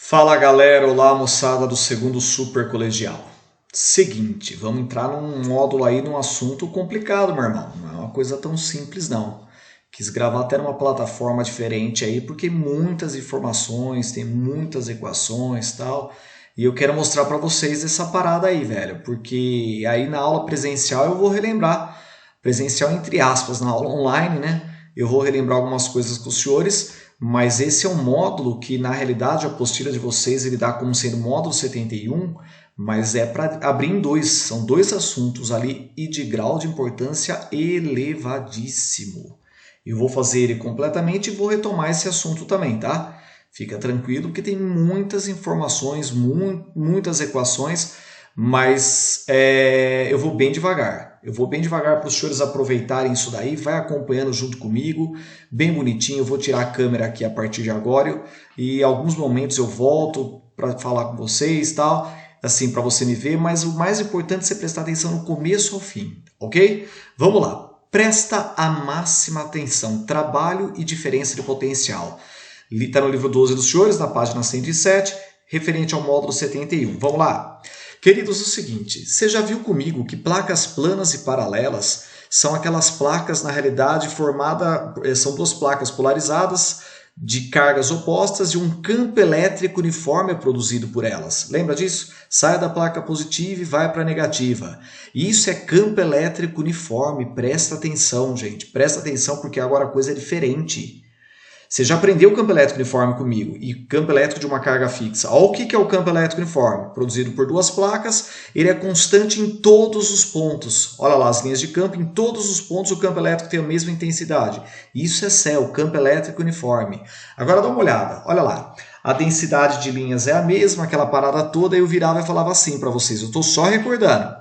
Fala galera, olá moçada do segundo super colegial. Seguinte, vamos entrar num módulo aí, num assunto complicado, meu irmão. Não é uma coisa tão simples não. Quis gravar até numa plataforma diferente aí, porque muitas informações, tem muitas equações e tal. E eu quero mostrar para vocês essa parada aí, velho. Porque aí na aula presencial eu vou relembrar. Presencial entre aspas, na aula online, né? Eu vou relembrar algumas coisas com os senhores. Mas esse é um módulo que, na realidade, a apostila de vocês ele dá como sendo módulo 71, mas é para abrir em dois. São dois assuntos ali e de grau de importância elevadíssimo. Eu vou fazer ele completamente e vou retomar esse assunto também, tá? Fica tranquilo que tem muitas informações, muitas equações, mas eu vou bem devagar. Eu vou bem devagar para os senhores aproveitarem isso daí, vai acompanhando junto comigo, bem bonitinho. Eu vou tirar a câmera aqui a partir de agora e em alguns momentos eu volto para falar com vocês e tal, assim, para você me ver, mas o mais importante é você prestar atenção no começo ao fim, ok? Vamos lá. Presta a máxima atenção. Trabalho e diferença de potencial. Está no livro 12 dos senhores, na página 107, referente ao módulo 71. Vamos lá. Queridos, é o seguinte, você já viu comigo que placas planas e paralelas são aquelas placas, na realidade, são duas placas polarizadas de cargas opostas e um campo elétrico uniforme é produzido por elas. Lembra disso? Sai da placa positiva e vai para a negativa. Isso é campo elétrico uniforme. Presta atenção, gente. Presta atenção porque agora a coisa é diferente. Você já aprendeu o campo elétrico uniforme comigo e campo elétrico de uma carga fixa. Olha o que é o campo elétrico uniforme. Produzido por duas placas, ele é constante em todos os pontos. Olha lá as linhas de campo, em todos os pontos o campo elétrico tem a mesma intensidade. Isso é CEL, campo elétrico uniforme. Agora dá uma olhada, olha lá. A densidade de linhas é a mesma, aquela parada toda, e eu virava e falava assim para vocês. Eu estou só recordando.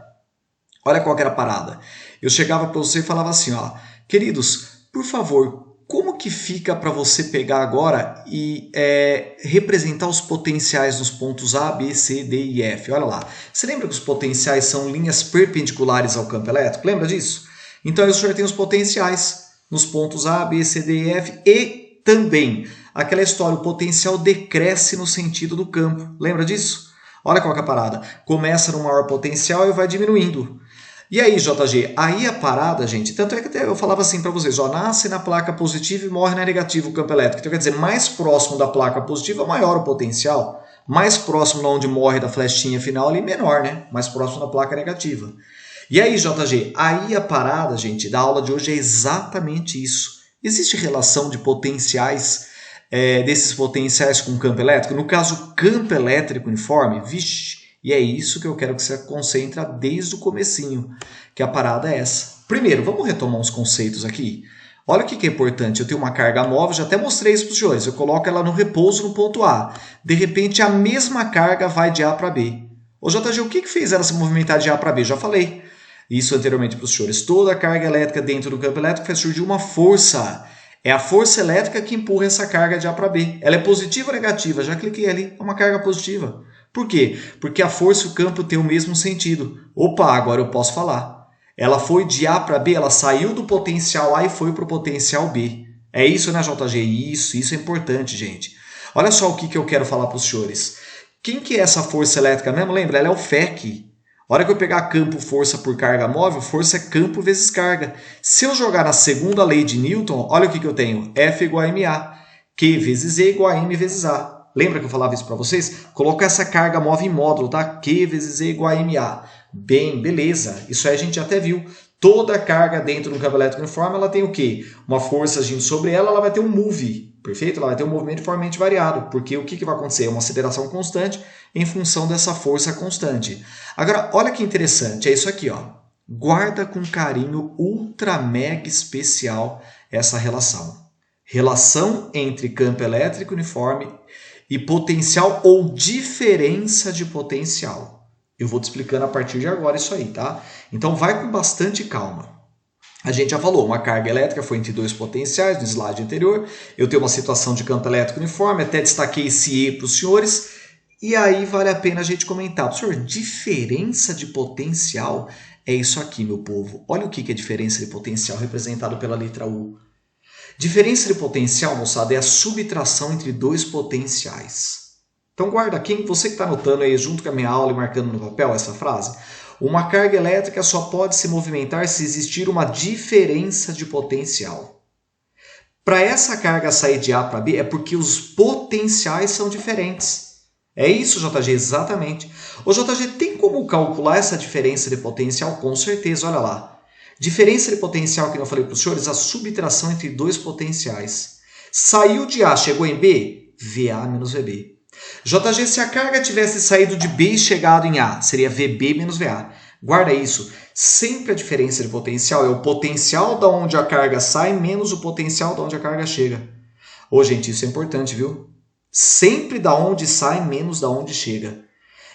Olha qual que era a parada. Eu chegava para você e falava assim, ó, queridos, por favor, como que fica para você pegar agora e representar os potenciais nos pontos A, B, C, D e F? Olha lá. Você lembra que os potenciais são linhas perpendiculares ao campo elétrico? Lembra disso? Então eu já tenho os potenciais nos pontos A, B, C, D e F e também aquela história, o potencial decresce no sentido do campo. Lembra disso? Olha qual que é a parada. Começa no maior potencial e vai diminuindo. E aí, JG, aí a parada, gente, tanto é que até eu falava assim para vocês, ó, nasce na placa positiva e morre na negativa o campo elétrico. Então, quer dizer, mais próximo da placa positiva, maior o potencial. Mais próximo de onde morre da flechinha final, ali, menor, né? Mais próximo da placa negativa. E aí, JG, aí a parada, gente, da aula de hoje é exatamente isso. Existe relação de potenciais, desses potenciais com o campo elétrico? No caso, campo elétrico uniforme, vixe. E é isso que eu quero que você concentre desde o comecinho, que a parada é essa. Primeiro, vamos retomar uns conceitos aqui? Olha o que é importante, eu tenho uma carga móvel, já até mostrei isso para os senhores, eu coloco ela no repouso no ponto A. De repente, a mesma carga vai de A para B. Ô JG, o que fez ela se movimentar de A para B? Já falei isso anteriormente para os senhores. Toda a carga elétrica dentro do campo elétrico faz surgir uma força. É a força elétrica que empurra essa carga de A para B. Ela é positiva ou negativa? Já cliquei ali, é uma carga positiva. Por quê? Porque a força e o campo têm o mesmo sentido. Opa, agora eu posso falar. Ela foi de A para B, ela saiu do potencial A e foi para o potencial B. É isso, né, JG? Isso é importante, gente. Olha só o que eu quero falar para os senhores. Quem que é essa força elétrica mesmo? Lembra? Ela é o FEC. A hora que eu pegar campo, força por carga móvel, força é campo vezes carga. Se eu jogar na segunda lei de Newton, olha o que eu tenho. F igual a MA. Q vezes E igual a M vezes A. Lembra que eu falava isso para vocês? Coloca essa carga móvel em módulo, tá? Q vezes E igual a MA. Bem, beleza. Isso aí a gente até viu. Toda carga dentro de um campo elétrico uniforme, ela tem o quê? Uma força agindo sobre ela, ela vai ter um move, perfeito? Ela vai ter um movimento uniformemente variado, porque o que vai acontecer? Uma aceleração constante em função dessa força constante. Agora, olha que interessante, é isso aqui, ó. Guarda com carinho ultra mega especial essa relação. Relação entre campo elétrico uniforme e potencial ou diferença de potencial. Eu vou te explicando a partir de agora isso aí, tá? Então vai com bastante calma. A gente já falou, uma carga elétrica foi entre dois potenciais no slide anterior. Eu tenho uma situação de campo elétrico uniforme, até destaquei esse E para os senhores. E aí vale a pena a gente comentar. Senhor, diferença de potencial é isso aqui, meu povo. Olha o que é diferença de potencial representado pela letra U. Diferença de potencial, moçada, é a subtração entre dois potenciais. Então guarda, você que está anotando aí junto com a minha aula e marcando no papel essa frase. Uma carga elétrica só pode se movimentar se existir uma diferença de potencial. Para essa carga sair de A para B é porque os potenciais são diferentes. É isso, JG, exatamente. O JG, tem como calcular essa diferença de potencial? Com certeza, olha lá. Diferença de potencial, que eu falei para os senhores, a subtração entre dois potenciais. Saiu de A, chegou em B? VA menos VB. JG, se a carga tivesse saído de B e chegado em A, seria VB menos VA. Guarda isso. Sempre a diferença de potencial é o potencial da onde a carga sai menos o potencial da onde a carga chega. Ô, gente, isso é importante, viu? Sempre da onde sai menos da onde chega.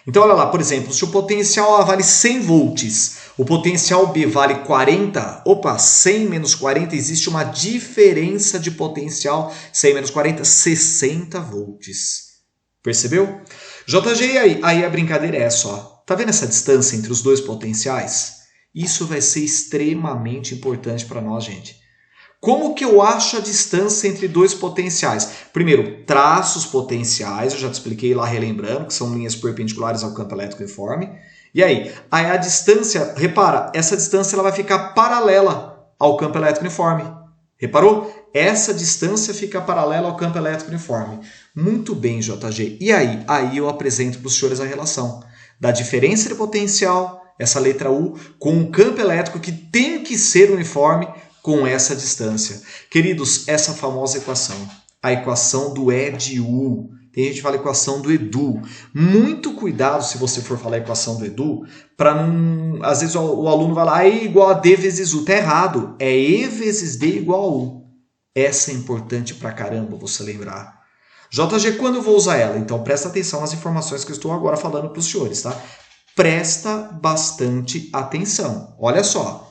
Então, olha lá, por exemplo, se o potencial A vale 100 volts, o potencial B vale 40, opa, 100 menos 40, existe uma diferença de potencial, 100 menos 40, 60 volts. Percebeu? JG, e aí? Aí a brincadeira é essa, ó. Tá vendo essa distância entre os dois potenciais? Isso vai ser extremamente importante para nós, gente. Como que eu acho a distância entre dois potenciais? Primeiro, traço os potenciais, eu já te expliquei lá relembrando, que são linhas perpendiculares ao campo elétrico uniforme. E aí a distância, repara, essa distância ela vai ficar paralela ao campo elétrico uniforme. Reparou? Essa distância fica paralela ao campo elétrico uniforme. Muito bem, JG. E aí? Aí eu apresento para os senhores a relação da diferença de potencial, essa letra U, com um campo elétrico que tem que ser uniforme com essa distância. Queridos, essa famosa equação, a equação do E de U. Tem gente que fala equação do Edu. Muito cuidado se você for falar a equação do Edu, para não... Às vezes o aluno vai lá, E igual a D vezes U. Está errado. É E vezes D igual a U. Essa é importante pra caramba você lembrar. JG, quando eu vou usar ela? Então presta atenção nas informações que eu estou agora falando para os senhores, tá? Presta bastante atenção. Olha só.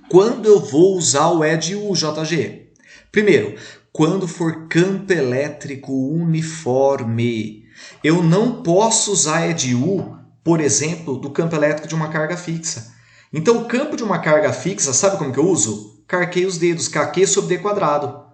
Quando eu vou usar o E de U, JG? Primeiro, quando for campo elétrico uniforme. Eu não posso usar E de U, por exemplo, do campo elétrico de uma carga fixa. Então, o campo de uma carga fixa, sabe como que eu uso? Carquei os dedos, KQ sobre D quadrado.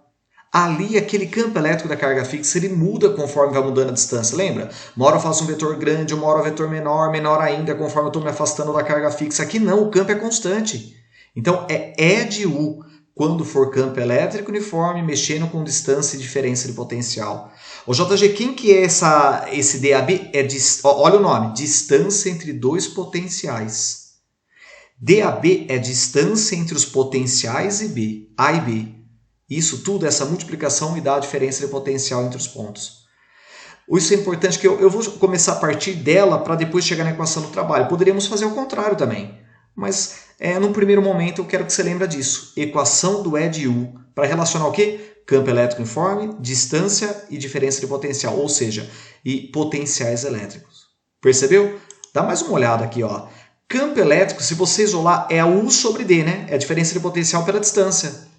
Ali, aquele campo elétrico da carga fixa, ele muda conforme vai mudando a distância, lembra? Uma hora eu faço um vetor grande, uma hora um vetor menor, menor ainda, conforme eu estou me afastando da carga fixa. Aqui não, o campo é constante. Então, é E de U, quando for campo elétrico uniforme, mexendo com distância e diferença de potencial. O JG, quem que é esse DAB? Olha o nome, distância entre dois potenciais. DAB é distância entre os potenciais e B, A e B. Isso tudo, essa multiplicação me dá a diferença de potencial entre os pontos. Isso é importante que eu vou começar a partir dela para depois chegar na equação do trabalho. Poderíamos fazer o contrário também. Mas, num primeiro momento, eu quero que você lembre disso. Equação do E de U. Para relacionar o quê? Campo elétrico uniforme, distância e diferença de potencial. Ou seja, e potenciais elétricos. Percebeu? Dá mais uma olhada aqui, ó. Campo elétrico, se você isolar, é a U sobre D, né? É a diferença de potencial pela distância.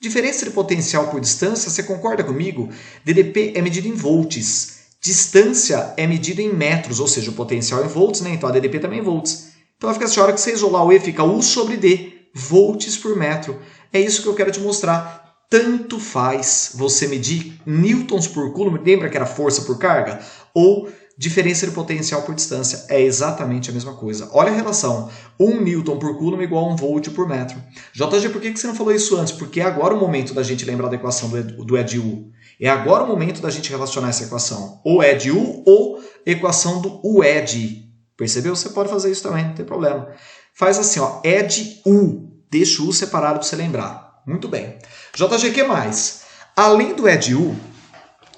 Diferença de potencial por distância, você concorda comigo? DDP é medido em volts. Distância é medida em metros, ou seja, o potencial em volts, né? Então a DDP também em volts. Então fica assim, a hora que você isolar o E, fica U sobre D, volts por metro. É isso que eu quero te mostrar. Tanto faz você medir newtons por coulomb, lembra que era força por carga? Ou diferença de potencial por distância. É exatamente a mesma coisa. Olha a relação. 1 newton por coulomb igual a 1 volt por metro. JG, por que você não falou isso antes? Porque é agora o momento da gente lembrar da equação do E de U. É agora o momento da gente relacionar essa equação. Ou E de U ou equação do UE de. Percebeu? Você pode fazer isso também, não tem problema. Faz assim, ó, E de U. Deixa o U separado para você lembrar. Muito bem. JG, o que mais? Além do E de U,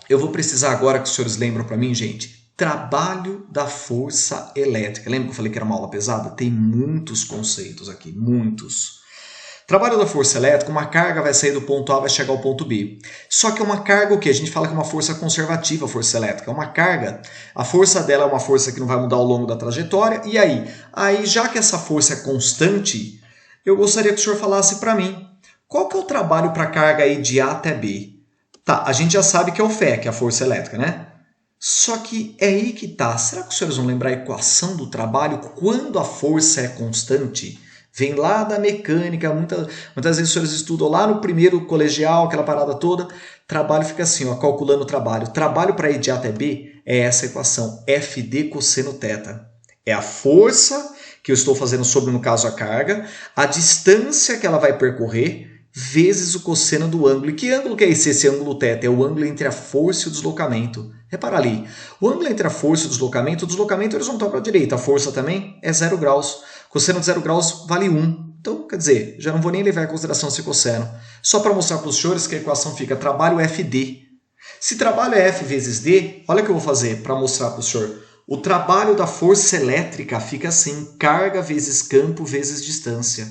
eu vou precisar agora que os senhores lembram para mim, gente, trabalho da força elétrica. Lembra que eu falei que era uma aula pesada? Tem muitos conceitos aqui, muitos. Trabalho da força elétrica, uma carga vai sair do ponto A e vai chegar ao ponto B. Só que é uma carga o quê? A gente fala que é uma força conservativa, a força elétrica. É uma carga, a força dela é uma força que não vai mudar ao longo da trajetória. E aí? Aí, já que essa força é constante, eu gostaria que o senhor falasse para mim, qual que é o trabalho para a carga aí de A até B? Tá, a gente já sabe que é o Fé, que é a força elétrica, né? Só que é aí que tá. Será que os senhores vão lembrar a equação do trabalho quando a força é constante? Vem lá da mecânica, muitas vezes os senhores estudam lá no primeiro colegial, aquela parada toda. Trabalho fica assim, ó, calculando o trabalho. Trabalho para ir de A até B é essa equação, FD cosseno θ. É a força que eu estou fazendo sobre, no caso, a carga, a distância que ela vai percorrer, vezes o cosseno do ângulo. E que ângulo que é esse ângulo θ? É o ângulo entre a força e o deslocamento. Repara ali, o ângulo entre a força e o deslocamento é horizontal para a direita, a força também é 0 graus. Cosseno de 0 graus vale 1. Então, quer dizer, já não vou nem levar em consideração esse cosseno. Só para mostrar para os senhores que a equação fica trabalho FD. Se trabalho é F vezes D, olha o que eu vou fazer para mostrar para o senhor. O trabalho da força elétrica fica assim, carga vezes campo vezes distância.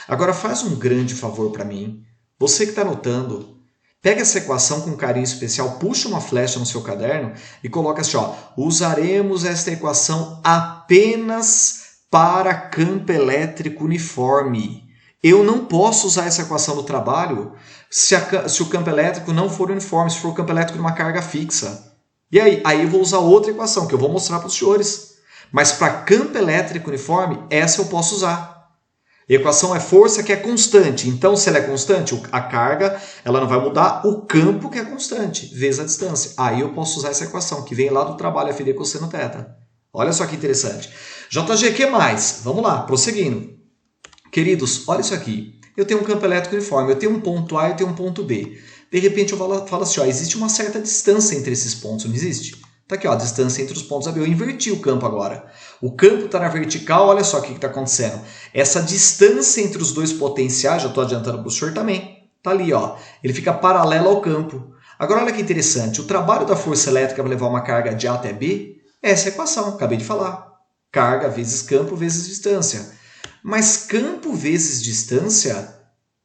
Agora faz um grande favor para mim. Você que está anotando, pega essa equação com carinho especial, puxa uma flecha no seu caderno e coloca assim, ó, usaremos esta equação apenas para campo elétrico uniforme. Eu não posso usar essa equação do trabalho se o campo elétrico não for uniforme, se for o campo elétrico de uma carga fixa. E aí eu vou usar outra equação que eu vou mostrar para os senhores. Mas para campo elétrico uniforme, essa eu posso usar. A equação é força que é constante. Então, se ela é constante, a carga ela não vai mudar, o campo que é constante, vezes a distância. Aí eu posso usar essa equação, que vem lá do trabalho FD cosseno θ. Olha só que interessante. JG, o que mais? Vamos lá, prosseguindo. Queridos, olha isso aqui. Eu tenho um campo elétrico uniforme, eu tenho um ponto A e eu tenho um ponto B. De repente eu falo assim, ó, existe uma certa distância entre esses pontos, não existe? Está aqui, ó, a distância entre os pontos AB. Eu inverti o campo agora. O campo está na vertical, olha só o que está acontecendo. Essa distância entre os dois potenciais, já estou adiantando para o senhor também, está ali, ó. Ele fica paralelo ao campo. Agora olha que interessante, o trabalho da força elétrica para levar uma carga de A até B é essa equação, acabei de falar. Carga vezes campo vezes distância. Mas campo vezes distância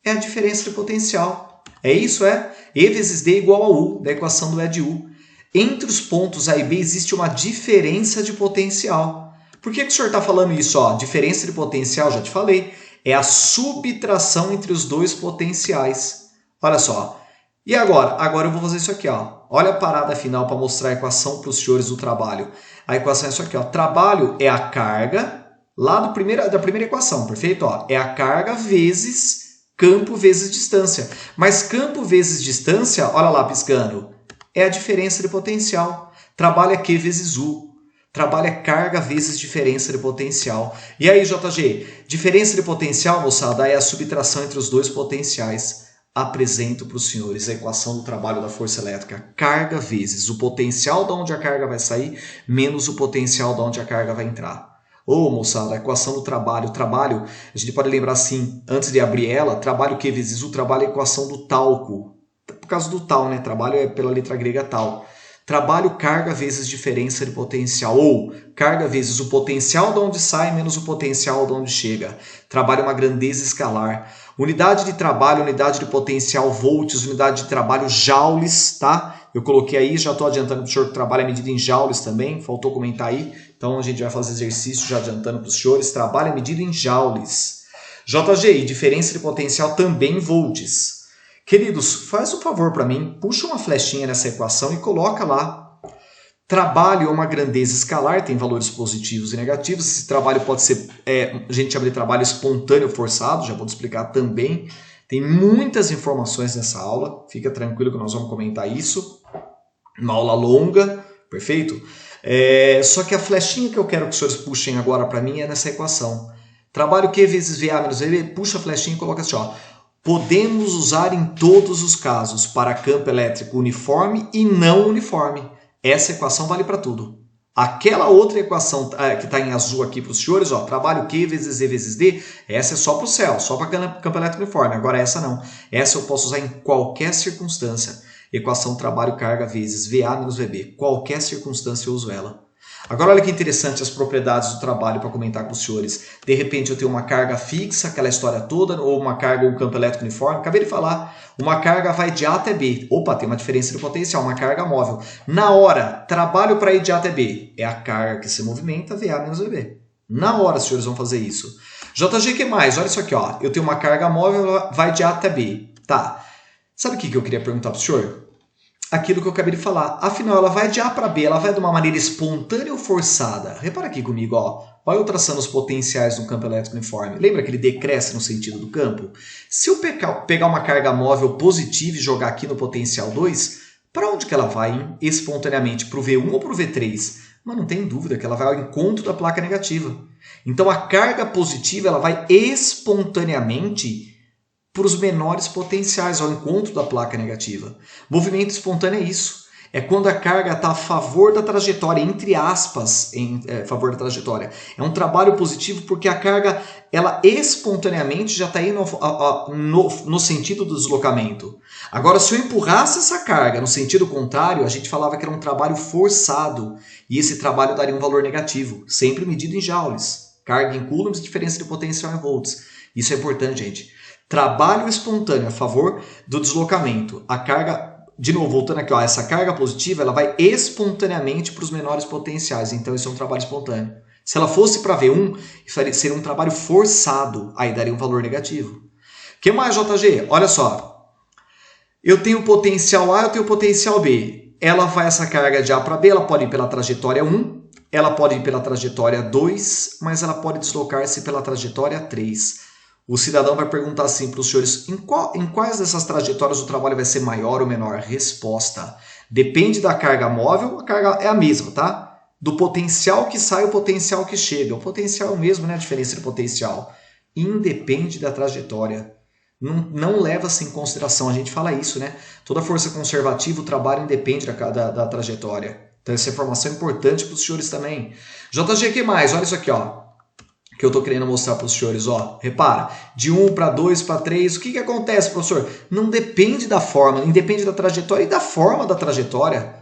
é a diferença de potencial. É isso, é? E vezes D igual a U, da equação do E de U. Entre os pontos A e B existe uma diferença de potencial. Por que o senhor está falando isso? Ó, diferença de potencial, já te falei, é a subtração entre os dois potenciais. Olha só. E agora? Agora eu vou fazer isso aqui. Ó. Olha a parada final para mostrar a equação para os senhores do trabalho. A equação é isso aqui. Ó. Trabalho é a carga lá da primeira equação, perfeito? Ó, é a carga vezes campo vezes distância. Mas campo vezes distância, olha lá piscando, é a diferença de potencial. Trabalho é Q vezes U. Trabalho é carga vezes diferença de potencial. E aí, JG? Diferença de potencial, moçada, é a subtração entre os dois potenciais. Apresento para os senhores a equação do trabalho da força elétrica. Carga vezes o potencial de onde a carga vai sair, menos o potencial de onde a carga vai entrar. Ô, moçada, a equação do trabalho. Trabalho, a gente pode lembrar assim, antes de abrir ela, trabalho Q vezes U, trabalho é a equação do talco. Por causa do tal, né? Trabalho é pela letra grega tal. Trabalho carga vezes diferença de potencial. Ou carga vezes o potencial de onde sai menos o potencial de onde chega. Trabalho é uma grandeza escalar. Unidade de trabalho, unidade de potencial, volts, unidade de trabalho, joules, tá? Eu coloquei aí, já estou adiantando para o senhor que trabalho é medido em joules também, faltou comentar aí. Então a gente vai fazer exercício já adiantando para os senhores. Trabalho é medido em joules. JG, diferença de potencial também em volts. Queridos, faz um favor para mim, puxa uma flechinha nessa equação e coloca lá. Trabalho é uma grandeza escalar, tem valores positivos e negativos. Esse trabalho pode ser, a gente chama de trabalho espontâneo forçado, já vou te explicar também. Tem muitas informações nessa aula, fica tranquilo que nós vamos comentar isso. Uma aula longa, perfeito? Só que a flechinha que eu quero que os senhores puxem agora para mim é nessa equação. Trabalho Q vezes VA menos VB, puxa a flechinha e coloca assim, ó. Podemos usar em todos os casos para campo elétrico uniforme e não uniforme. Essa equação vale para tudo. Aquela outra equação que está em azul aqui para os senhores, ó, trabalho Q vezes E vezes D, essa é só para o céu, só para campo elétrico uniforme. Agora essa não. Essa eu posso usar em qualquer circunstância. Equação trabalho carga vezes VA menos VB. Qualquer circunstância eu uso ela. Agora olha que interessante as propriedades do trabalho para comentar com os senhores. De repente eu tenho uma carga fixa, aquela história toda, ou uma carga ou um campo elétrico uniforme. Acabei de falar, uma carga vai de A até B. Opa, tem uma diferença de potencial, uma carga móvel. Na hora, trabalho para ir de A até B. É a carga que se movimenta, VA menos VB. Na hora, os senhores vão fazer isso. JG, que mais? Olha isso aqui, ó. Eu tenho uma carga móvel, vai de A até B. Tá. Sabe o que eu queria perguntar para o senhor? Aquilo que eu acabei de falar. Afinal, ela vai de A para B, ela vai de uma maneira espontânea ou forçada? Repara aqui comigo, ó. Olha eu traçando os potenciais no campo elétrico uniforme. Lembra que ele decresce no sentido do campo? Se eu pegar uma carga móvel positiva e jogar aqui no potencial 2, Para onde que ela vai, hein? Espontaneamente? Para o V1 ou para o V3? Mas não tem dúvida que ela vai ao encontro da placa negativa. Então a carga positiva ela vai espontaneamente para os menores potenciais, ao encontro da placa negativa. Movimento espontâneo é isso. É quando a carga está a favor da trajetória, entre aspas, a favor da trajetória. É um trabalho positivo porque a carga, ela espontaneamente já está indo no sentido do deslocamento. Agora, se eu empurrasse essa carga no sentido contrário, a gente falava que era um trabalho forçado e esse trabalho daria um valor negativo, sempre medido em joules. Carga em coulombs, diferença de potencial em volts. Isso é importante, gente. Trabalho espontâneo a favor do deslocamento. A carga, de novo, voltando aqui, ó, essa carga positiva ela vai espontaneamente para os menores potenciais. Então, isso é um trabalho espontâneo. Se ela fosse para V1, isso seria um trabalho forçado. Aí daria um valor negativo. O que mais, JG? Olha só. Eu tenho potencial A, eu tenho potencial B. Ela vai essa carga de A para B, ela pode ir pela trajetória 1, ela pode ir pela trajetória 2, mas ela pode deslocar-se pela trajetória 3. O cidadão vai perguntar assim para os senhores, em quais dessas trajetórias o trabalho vai ser maior ou menor? Resposta, depende da carga móvel, a carga é a mesma, tá? Do potencial que sai, o potencial que chega. O potencial é o mesmo, né? A diferença de potencial. Independe da trajetória. Não leva-se em consideração, a gente fala isso, né? Toda força conservativa, o trabalho independe da trajetória. Então essa informação é importante para os senhores também. JG, que mais? Olha isso aqui, ó. Que eu estou querendo mostrar para os senhores, ó. Repara, de 1 para 2 para 3, o que acontece, professor? Não depende da forma, independe da trajetória e da forma da trajetória.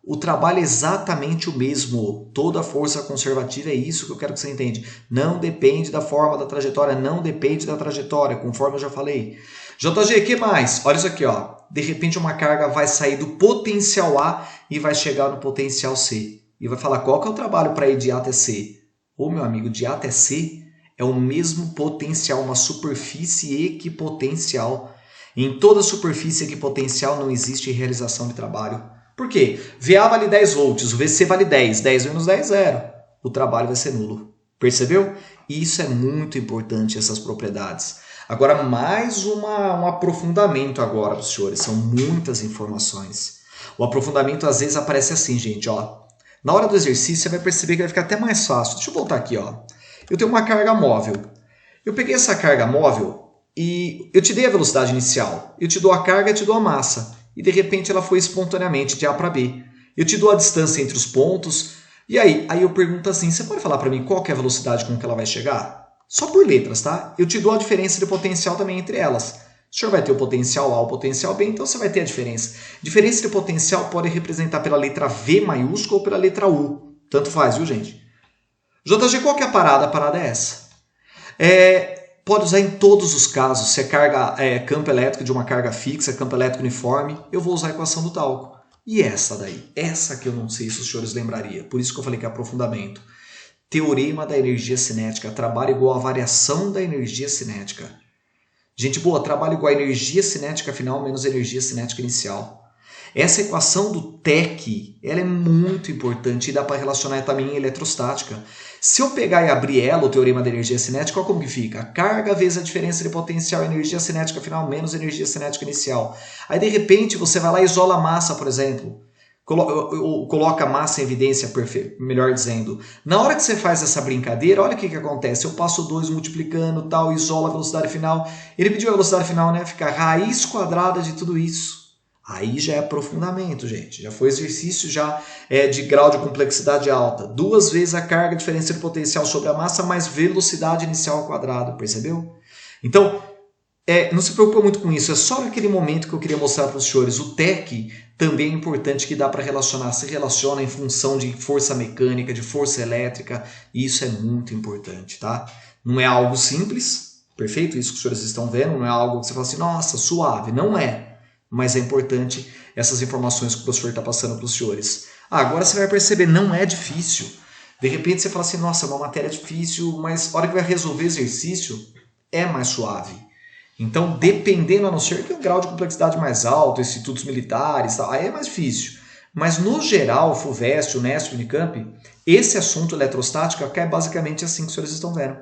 O trabalho é exatamente o mesmo. Toda força conservativa é isso que eu quero que você entenda. Não depende da forma da trajetória, não depende da trajetória, conforme eu já falei. JG, o que mais? Olha isso aqui, ó. De repente uma carga vai sair do potencial A e vai chegar no potencial C. E vai falar qual que é o trabalho para ir de A até C. Ô, meu amigo, de A até C é o mesmo potencial, uma superfície equipotencial. Em toda superfície equipotencial não existe realização de trabalho. Por quê? VA vale 10 volts, o VC vale 10. 10 menos 10, 0. O trabalho vai ser nulo. Percebeu? Isso é muito importante, essas propriedades. Agora, mais um aprofundamento agora, dos senhores. São muitas informações. O aprofundamento, às vezes, aparece assim, gente, ó. Na hora do exercício, você vai perceber que vai ficar até mais fácil. Deixa eu voltar aqui, ó. Eu tenho uma carga móvel. Eu peguei essa carga móvel e eu te dei a velocidade inicial. Eu te dou a carga e te dou a massa. E, de repente, ela foi espontaneamente de A para B. Eu te dou a distância entre os pontos. E aí eu pergunto assim, você pode falar para mim qual que é a velocidade com que ela vai chegar? Só por letras, tá? Eu te dou a diferença de potencial também entre elas. O senhor vai ter o potencial A, o potencial B, então você vai ter a diferença. Diferença de potencial pode representar pela letra V maiúscula ou pela letra U. Tanto faz, viu, gente? JG, qual que é a parada? A parada é essa. Pode usar em todos os casos. Se é campo elétrico de uma carga fixa, campo elétrico uniforme, eu vou usar a equação do Tálcool. E essa daí? Essa que eu não sei se os senhores lembrariam. Por isso que eu falei que é aprofundamento. Teorema da energia cinética. Trabalho igual a variação da energia cinética. Gente boa, trabalho igual a energia cinética final menos energia cinética inicial. Essa equação do TEC, ela é muito importante e dá para relacionar também em eletrostática. Se eu pegar e abrir ela, o teorema da energia cinética, olha como que fica. Carga vezes a diferença de potencial energia cinética final menos energia cinética inicial. Aí, de repente, você vai lá e isola a massa, por exemplo. Coloca a massa em evidência, melhor dizendo. Na hora que você faz essa brincadeira, olha o que acontece. Eu passo 2 multiplicando, tal, isola a velocidade final. Ele pediu a velocidade final, né? Fica a raiz quadrada de tudo isso. Aí já é aprofundamento, gente. Já foi exercício de grau de complexidade alta. 2 vezes a carga, diferença de potencial sobre a massa, mais velocidade inicial ao quadrado. Percebeu? Então, não se preocupa muito com isso. É só naquele momento que eu queria mostrar para os senhores. O TEC também é importante, que dá para relacionar. Se relaciona em função de força mecânica, de força elétrica. E isso é muito importante, tá? Não é algo simples. Perfeito? Isso que os senhores estão vendo. Não é algo que você fala assim, nossa, suave. Não é. Mas é importante essas informações que o professor está passando para os senhores. Agora você vai perceber, não é difícil. De repente você fala assim, nossa, é uma matéria difícil, mas a hora que vai resolver exercício, é mais suave. Então, dependendo, a não ser que o grau de complexidade mais alto, institutos militares, tal, aí é mais difícil. Mas, no geral, FUVEST, UNESP, Unicamp, esse assunto eletrostático é basicamente assim que os senhores estão vendo.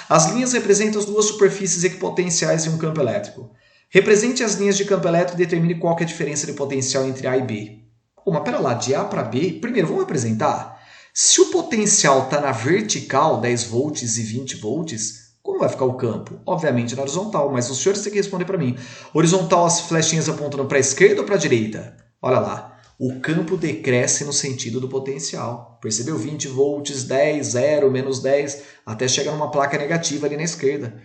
As linhas representam as 2 superfícies equipotenciais em um campo elétrico. Represente as linhas de campo elétrico e determine qual que é a diferença de potencial entre A e B. Pô, mas pera lá, de A para B, primeiro vamos representar. Se o potencial está na vertical, 10 volts e 20 volts, como vai ficar o campo? Obviamente na horizontal, mas os senhores têm que responder para mim. Horizontal, as flechinhas apontando para a esquerda ou para a direita? Olha lá, o campo decresce no sentido do potencial. Percebeu? 20 volts, 10, 0, menos 10, até chegar numa placa negativa ali na esquerda.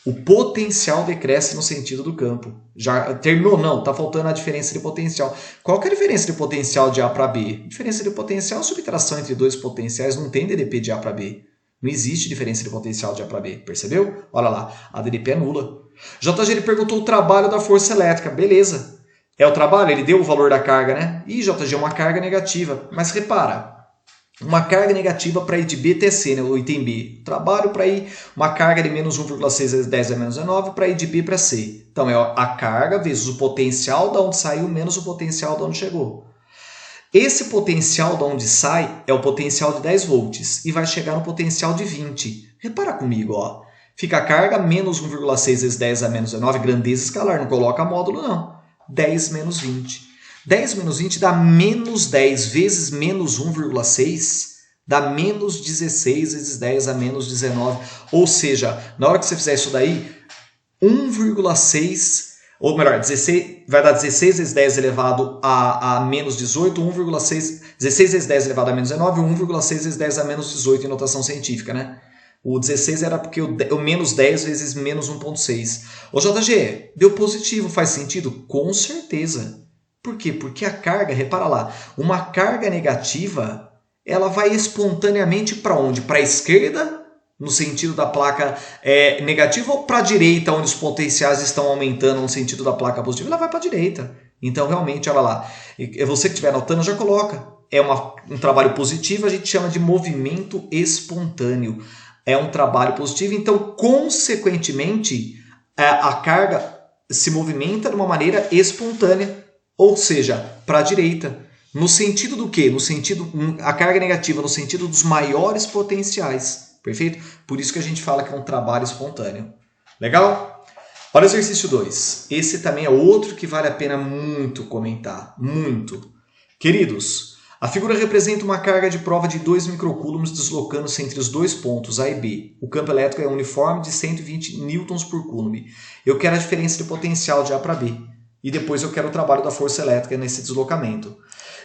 O potencial decresce no sentido do campo. Já terminou? Não, está faltando a diferença de potencial. Qual que é a diferença de potencial de A para B? A diferença de potencial é a subtração entre dois potenciais, não tem DDP de A para B. Não existe diferença de potencial de A para B, percebeu? Olha lá, a DDP é nula. JG, ele perguntou o trabalho da força elétrica, beleza. É o trabalho, ele deu o valor da carga, né? E JG é uma carga negativa, mas repara, uma carga negativa para ir de B até C, né? O item B. Trabalho para ir uma carga de menos 1,6 vezes 10 a menos 19 para ir de B para C. Então é a carga vezes o potencial de onde saiu menos o potencial de onde chegou. Esse potencial de onde sai é o potencial de 10 volts e vai chegar no potencial de 20. Repara comigo, ó. Fica a carga menos 1,6 vezes 10 a menos 19, grandeza escalar, não coloca módulo não. 10 menos 20. 10 menos 20 dá menos 10 vezes menos 1,6, dá menos 16 vezes 10 a menos 19. Ou seja, na hora que você fizer isso daí, 1,6, ou melhor, 16, vai dar 16 vezes 10 elevado a menos 18, 1,6, 16 vezes 10 elevado a menos 19, 1,6 vezes 10 a menos 18 em notação científica, né? O 16 era porque o menos 10 vezes menos 1,6. Ô JG, deu positivo, faz sentido? Com certeza. Por quê? Porque a carga, repara lá, uma carga negativa, ela vai espontaneamente para onde? Para a esquerda, no sentido da placa negativa, ou para a direita, onde os potenciais estão aumentando no sentido da placa positiva? Ela vai para a direita. Então, realmente, olha lá, você que estiver anotando, já coloca. É um trabalho positivo, a gente chama de movimento espontâneo. É um trabalho positivo, então, consequentemente, a carga se movimenta de uma maneira espontânea. Ou seja, para a direita. No sentido do quê? No sentido, a carga negativa no sentido dos maiores potenciais. Perfeito? Por isso que a gente fala que é um trabalho espontâneo. Legal? Olha o exercício 2. Esse também é outro que vale a pena muito comentar. Muito. Queridos, a figura representa uma carga de prova de 2 microcoulombs deslocando-se entre os dois pontos A e B. O campo elétrico é uniforme de 120 newtons por coulomb. Eu quero a diferença de potencial de A para B. E depois eu quero o trabalho da força elétrica nesse deslocamento.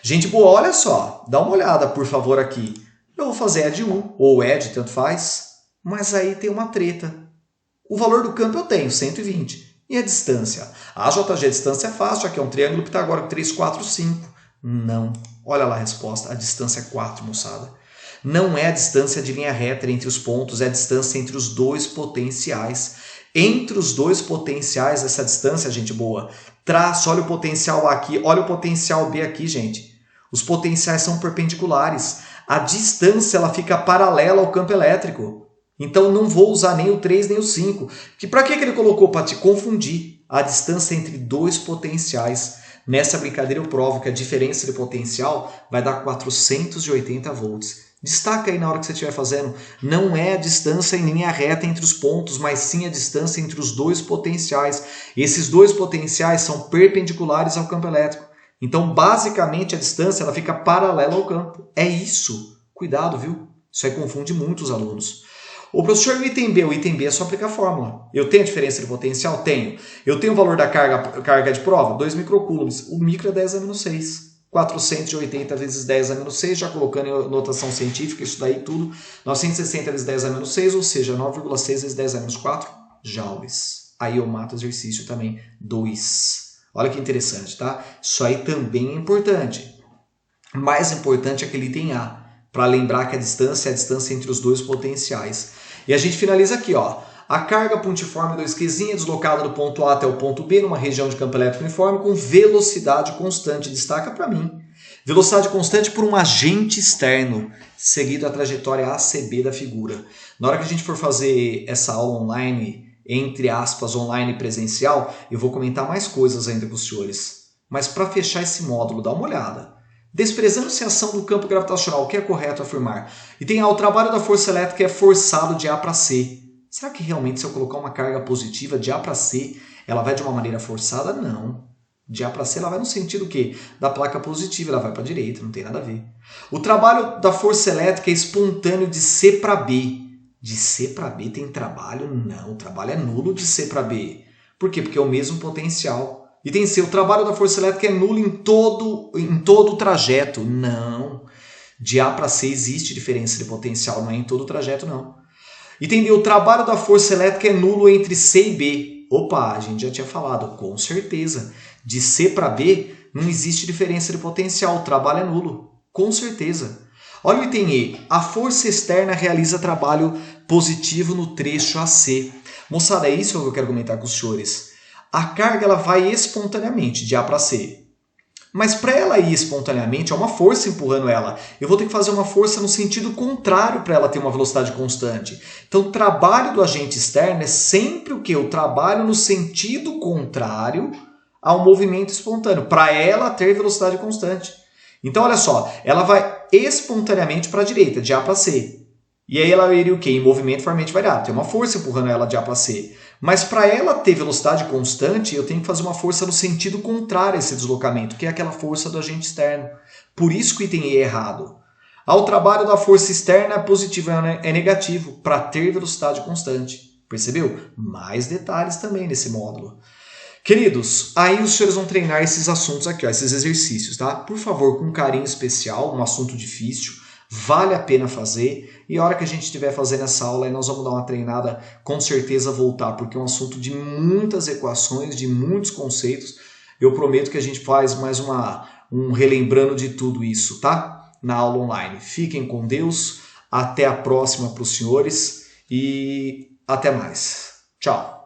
Gente boa, olha só, dá uma olhada, por favor, aqui. Eu vou fazer ED 1, ou ED, tanto faz, mas aí tem uma treta. O valor do campo eu tenho, 120. E a distância? A JG, a distância é fácil, aqui é um triângulo pitagórico 3, 4, 5. Não. Olha lá a resposta, a distância é 4, moçada. Não é a distância de linha reta entre os pontos, é a distância entre os dois potenciais. Entre os dois potenciais, essa distância, gente boa, traço, olha o potencial A aqui, olha o potencial B aqui, gente. Os potenciais são perpendiculares. A distância ela fica paralela ao campo elétrico. Então não vou usar nem o 3 nem o 5. Para que ele colocou? Para te confundir. A distância entre dois potenciais. Nessa brincadeira eu provo que a diferença de potencial vai dar 480 volts. Destaca aí na hora que você estiver fazendo, não é a distância em linha reta entre os pontos, mas sim a distância entre os dois potenciais. E esses dois potenciais são perpendiculares ao campo elétrico. Então, basicamente, a distância ela fica paralela ao campo. É isso. Cuidado, viu? Isso aí confunde muito os alunos. O professor, o item B é só aplicar a fórmula. Eu tenho a diferença de potencial? Tenho. Eu tenho o valor da carga de prova? 2 microcoulombs. O micro é 10 a menos 6. 480 vezes 10 a menos 6, já colocando em notação científica, isso daí tudo, 960 vezes 10 a menos 6, ou seja, 9,6 vezes 10 a menos 4 joules. Aí eu mato o exercício também, 2. Olha que interessante, tá? Isso aí também é importante. Mais importante é aquele item A, para lembrar que a distância é a distância entre os dois potenciais. E a gente finaliza aqui, ó. A carga pontiforme 2Qzinha é deslocada do ponto A até o ponto B numa região de campo elétrico uniforme com velocidade constante. Destaca para mim. Velocidade constante por um agente externo, seguido a trajetória ACB da figura. Na hora que a gente for fazer essa aula online, entre aspas, online presencial, eu vou comentar mais coisas ainda com os senhores. Mas para fechar esse módulo, dá uma olhada. Desprezando-se a ação do campo gravitacional, o que é correto afirmar? E tem o trabalho da força elétrica é forçado de A para C. Será que realmente se eu colocar uma carga positiva de A para C, ela vai de uma maneira forçada? Não. De A para C ela vai no sentido quê? Da placa positiva, ela vai para a direita, não tem nada a ver. O trabalho da força elétrica é espontâneo de C para B. De C para B tem trabalho? Não, o trabalho é nulo de C para B. Por quê? Porque é o mesmo potencial. E tem C, o trabalho da força elétrica é nulo em todo o trajeto. Não. De A para C existe diferença de potencial, não é em todo o trajeto, não. E tem D, o trabalho da força elétrica é nulo entre C e B. Opa, a gente já tinha falado, com certeza. De C para B não existe diferença de potencial, o trabalho é nulo. Com certeza. Olha o item E. A força externa realiza trabalho positivo no trecho AC. Moçada, é isso que eu quero comentar com os senhores. A carga ela vai espontaneamente, de A para C. Mas para ela ir espontaneamente, é uma força empurrando ela. Eu vou ter que fazer uma força no sentido contrário para ela ter uma velocidade constante. Então, o trabalho do agente externo é sempre o quê? O trabalho no sentido contrário ao movimento espontâneo, para ela ter velocidade constante. Então, olha só, ela vai espontaneamente para a direita, de A para C. E aí ela iria o quê? Em movimento formalmente variado. Tem uma força empurrando ela de A para C. Mas para ela ter velocidade constante, eu tenho que fazer uma força no sentido contrário a esse deslocamento, que é aquela força do agente externo. Por isso que o item E é errado. Ao trabalho da força externa é positivo, é negativo, para ter velocidade constante. Percebeu? Mais detalhes também nesse módulo. Queridos, aí os senhores vão treinar esses assuntos aqui, ó, esses exercícios, tá? Por favor, com carinho especial, um assunto difícil, vale a pena fazer. E a hora que a gente estiver fazendo essa aula, aí nós vamos dar uma treinada, com certeza voltar, porque é um assunto de muitas equações, de muitos conceitos. Eu prometo que a gente faz mais um relembrando de tudo isso, tá? Na aula online. Fiquem com Deus, até a próxima para os senhores e até mais. Tchau!